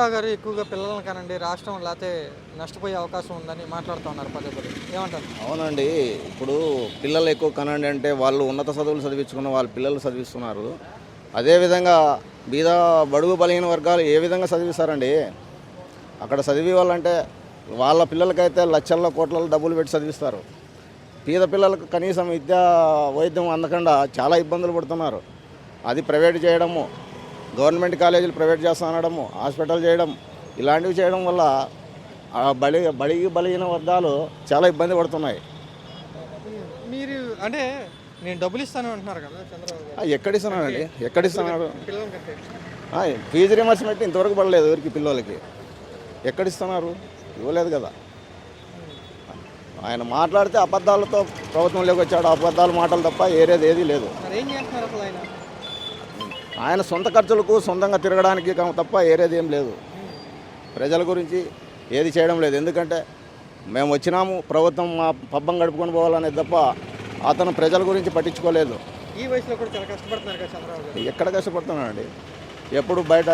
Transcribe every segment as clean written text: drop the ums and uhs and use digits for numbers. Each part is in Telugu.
చంద్రబాబు గారు ఎక్కువగా పిల్లలను కానండి రాష్ట్రం లేకపోతే నష్టపోయే అవకాశం ఉందని మాట్లాడుతున్నారు పదే పదే. ఏమంటారు? అవునండి. ఇప్పుడు పిల్లలు ఎక్కువ కనండి అంటే వాళ్ళు ఉన్నత చదువులు చదివించుకున్న వాళ్ళ పిల్లలు చదివిస్తున్నారు. అదేవిధంగా బీద బడుగు బలహీన వర్గాలు ఏ విధంగా చదివిస్తారండి? అక్కడ చదివి వాళ్ళంటే వాళ్ళ పిల్లలకైతే లక్షల్లో కోట్లలో డబ్బులు పెట్టి చదివిస్తారు. పేద పిల్లలకు కనీసం విద్యా వైద్యం అందకుండా చాలా ఇబ్బందులు పడుతున్నారు. అది ప్రైవేట్ చేయడము, గవర్నమెంట్ కాలేజీలు ప్రైవేట్ చేస్తానడము, హాస్పిటల్ చేయడం, ఇలాంటివి చేయడం వల్ల ఆ బడిగి బలహీన వర్గాలు చాలా ఇబ్బంది పడుతున్నాయి. మీరు అంటే నేను డబ్బులు ఇస్తాను అంటున్నారు కదా చంద్రబాబు గారు. ఎక్కడిస్తున్నానండి? ఎక్కడిస్తున్నాడు? పిల్లలకంటే ఫీజు రిమర్స్మెంట్ ఇంతవరకు పడలేదు ఎవరికి పిల్లలకి. ఎక్కడిస్తున్నారు? ఇవ్వలేదు కదా. ఆయన మాట్లాడితే అబద్ధాలతో ప్రభుత్వంలోకి వచ్చాడు. అబద్ధాల మాటలు తప్ప ఏరేది ఏదీ లేదు. మరి ఏం చేస్తున్నారు అసలు ఆయన? ఆయన సొంత ఖర్చులకు సొంతంగా తిరగడానికి తప్ప ఏరేది ఏం లేదు. ప్రజల గురించి ఏది చేయడం లేదు. ఎందుకంటే మేము వచ్చినాము ప్రభుత్వం మా పబ్బం గడుపుకొని పోవాలనేది తప్ప అతను ప్రజల గురించి పట్టించుకోలేదు. ఈ వయసులో కూడా చాలా కష్టపడుతున్నారు కదా చంద్రబాబు గారు. ఎక్కడ కష్టపడుతున్నాడండి? ఎప్పుడు బయట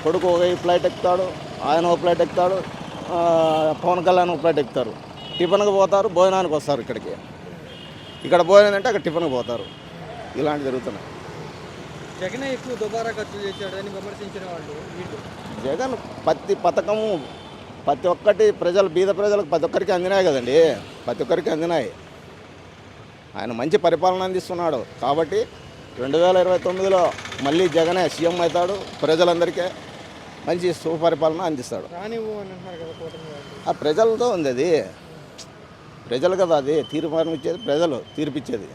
కొడుకు ఒక ఫ్లైట్ ఎక్కుతాడు, ఆయన ఒక ఫ్లైట్ ఎక్కుతాడు, పవన్ కళ్యాణ్ ఒక ఫ్లైట్ ఎక్కుతారు. టిఫిన్కి పోతారు, భోజనానికి వస్తారు ఇక్కడికి. ఇక్కడ భోజనం అంటే అక్కడ టిఫిన్కి పోతారు. ఇలాంటివి జరుగుతున్నాయి. జగన్ ఎక్కువ దుబారా ఖర్చు చేశాడు అని విమర్శించిన వాళ్ళు వీళ్ళు. జగన్ ప్రతి పథకము ప్రతి ఒక్కటి బీద ప్రజలకు ప్రతి ఒక్కరికి అందినాయి కదండి. ప్రతి ఒక్కరికి అందినాయి. ఆయన మంచి పరిపాలన అందిస్తున్నాడు. కాబట్టి 2029లో మళ్ళీ జగనే సీఎం అవుతాడు. ప్రజలందరికీ మంచి సుపరిపాలన అందిస్తాడు. రానివ్వు అని అంటున్నారు కదా కూటమి వాళ్ళు. ఆ ప్రజలతో ఉంది అది. ప్రజలు కదా అది తీర్మానం ఇచ్చేది, ప్రజలు తీర్పిచ్చేది.